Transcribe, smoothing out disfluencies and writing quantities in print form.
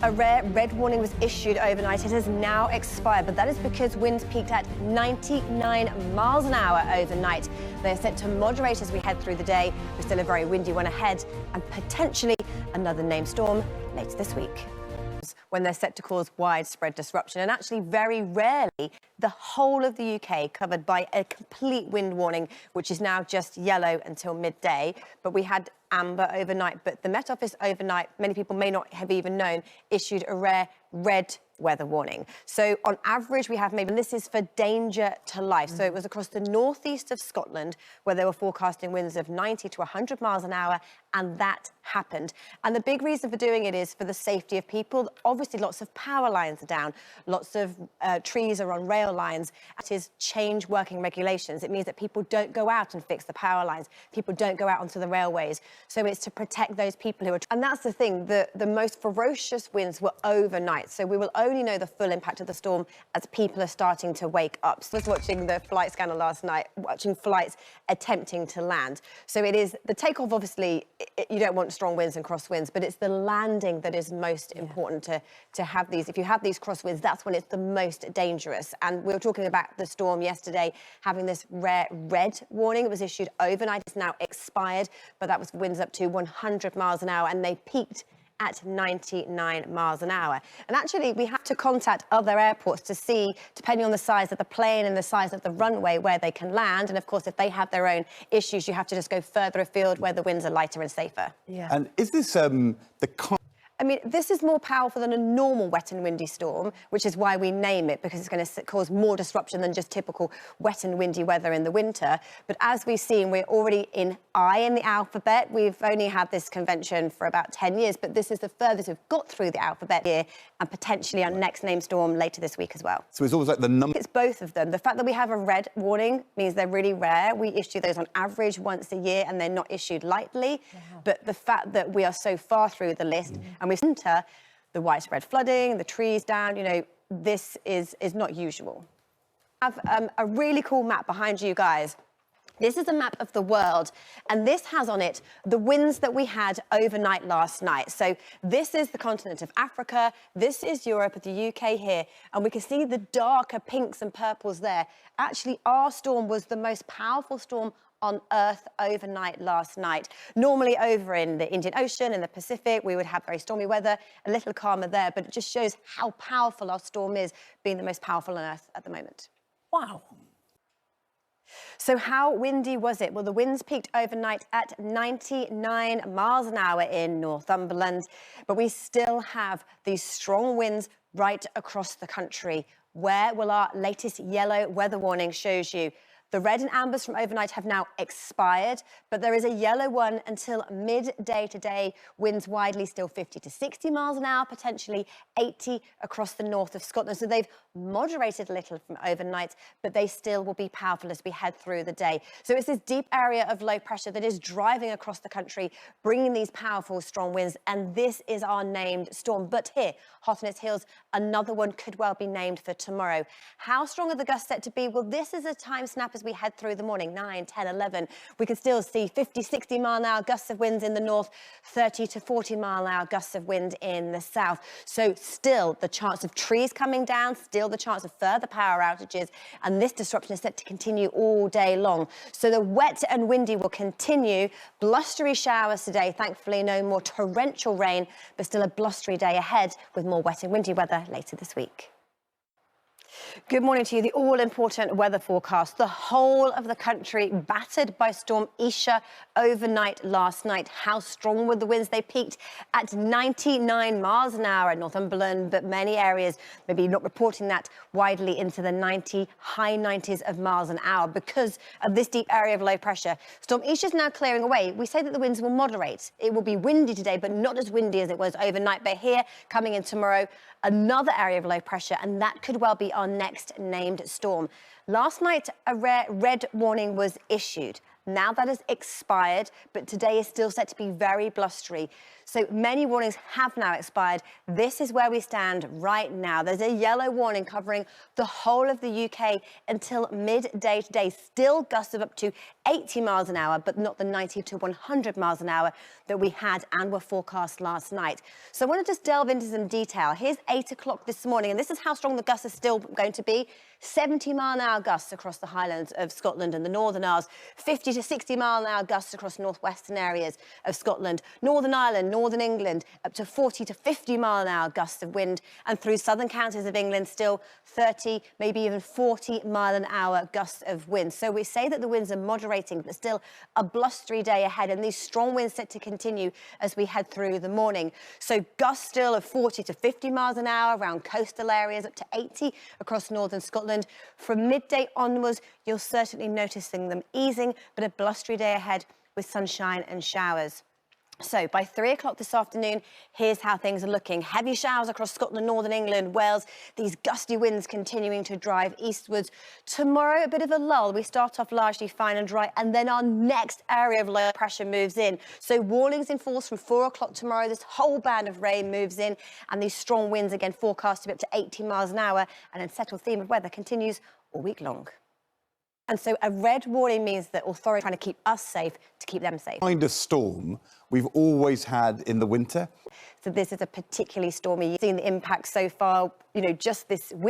A rare red warning was issued overnight. It has now expired, but that is because winds peaked at 99 miles an hour overnight. They're set to moderate as we head through the day. There's still a very windy one ahead and potentially another named storm later this week, when they're set to cause widespread disruption. And actually, very rarely, the whole of the UK covered by a complete wind warning, which is now just yellow until midday. But we had amber overnight. But the Met Office overnight, many people may not have even known, issued a rare red weather warning. So on average, we have maybe, and this is for danger to life. So it was across the northeast of Scotland where they were forecasting winds of 90 to 100 miles an hour, and that happened. And the big reason for doing it is for the safety of people. Obviously, lots of power lines are down, lots of trees are on rail lines. It is change working regulations. It means that people don't go out and fix the power lines. People don't go out onto the railways. So it's to protect those people who are... And that's the thing, the most ferocious winds were overnight. So we will only know the full impact of the storm as people are starting to wake up. So I was watching the flight scanner last night, watching flights attempting to land. So it is the takeoff, obviously, you don't want strong winds and crosswinds, but it's the landing that is most important to have these. If you have these crosswinds, that's when it's the most dangerous. And we were talking about the storm yesterday having this rare red warning. It was issued overnight. It's now expired, but that was winds up to 100 miles an hour, and they peaked at 99 miles an hour. And actually, we have to contact other airports to see, depending on the size of the plane and the size of the runway, where they can land. And of course, if they have their own issues, you have to just go further afield where the winds are lighter and safer. Yeah. And is this I mean, this is more powerful than a normal wet and windy storm, which is why we name it, because it's going to cause more disruption than just typical wet and windy weather in the winter. But as we've seen, we're already in I in the alphabet. We've only had this convention for about 10 years, but this is the furthest we've got through the alphabet here, and potentially our next named storm later this week as well. So it's almost like the number... It's both of them. The fact that we have a red warning means they're really rare. We issue those on average once a year, and they're not issued lightly. Wow. But the fact that we are so far through the list, and we enter the widespread flooding, the trees down, you know, this is not usual. I have a really cool map behind you guys. This is a map of the world, and this has on it the winds that we had overnight last night. So this is the continent of Africa, this is Europe, the UK here, and we can see the darker pinks and purples there. Actually, our storm was the most powerful storm on Earth overnight last night. Normally over in the Indian Ocean, in the Pacific, we would have very stormy weather, a little calmer there, but it just shows how powerful our storm is, being the most powerful on Earth at the moment. Wow. So how windy was it? Well, the winds peaked overnight at 99 miles an hour in Northumberland, but we still have these strong winds right across the country. Where will our latest yellow weather warning shows you? The red and ambers from overnight have now expired, but there is a yellow one until midday today. Winds widely still 50 to 60 miles an hour, potentially 80 across the north of Scotland. So they've moderated a little from overnight, but they still will be powerful as we head through the day. So it's this deep area of low pressure that is driving across the country, bringing these powerful, strong winds. And this is our named storm. But here, hot on its heels, another one could well be named for tomorrow. How strong are the gusts set to be? Well, this is a time snap as we head through the morning, 9, 10, 11. We can still see 50, 60 mile an hour gusts of winds in the north, 30 to 40 mile an hour gusts of wind in the south. So still the chance of trees coming down, still the chance of further power outages, and this disruption is set to continue all day long. So the wet and windy will continue. Blustery showers today, thankfully no more torrential rain, but still a blustery day ahead with more wet and windy weather later this week. Good morning to you. The all-important weather forecast. The whole of the country battered by Storm Isha overnight last night. How strong were the winds? They peaked at 99 miles an hour at Northumberland, but many areas maybe not reporting that widely into the high 90s of miles an hour because of this deep area of low pressure. Storm Isha is now clearing away. We say that the winds will moderate. It will be windy today, but not as windy as it was overnight. But here, coming in tomorrow, another area of low pressure, and that could well be our next named storm. Last night, a rare red warning was issued. Now that has expired, but today is still set to be very blustery. So many warnings have now expired. This is where we stand right now. There's a yellow warning covering the whole of the UK until midday today. Still gusts of up to 80 miles an hour, but not the 90 to 100 miles an hour that we had and were forecast last night. So I want to just delve into some detail. Here's 8 o'clock this morning, and this is how strong the gusts are still going to be. 70-mile-an-hour gusts across the Highlands of Scotland and the Northern Isles, 50 to 60-mile-an-hour gusts across northwestern areas of Scotland, Northern Ireland, Northern England, up to 40 to 50-mile-an-hour gusts of wind, and through southern counties of England, still 30, maybe even 40-mile-an-hour gusts of wind. So we say that the winds are moderating, but still a blustery day ahead, and these strong winds set to continue as we head through the morning. So gusts still of 40 to 50 miles an hour around coastal areas, up to 80 across northern Scotland. From midday onwards, you'll certainly noticing them easing, but a blustery day ahead with sunshine and showers. So by 3 o'clock this afternoon, here's how things are looking. Heavy showers across Scotland, northern England, Wales. These gusty winds continuing to drive eastwards. Tomorrow, a bit of a lull. We start off largely fine and dry, and then our next area of low pressure moves in. So warnings in force from 4 o'clock tomorrow. This whole band of rain moves in, and these strong winds again forecast to be up to 80 miles an hour. And a settled theme of weather continues all week long. And so a red warning means that authorities are trying to keep us safe to keep them safe. Kind of storm we've always had in the winter. So this is a particularly stormy. You've seen the impact so far, just this week.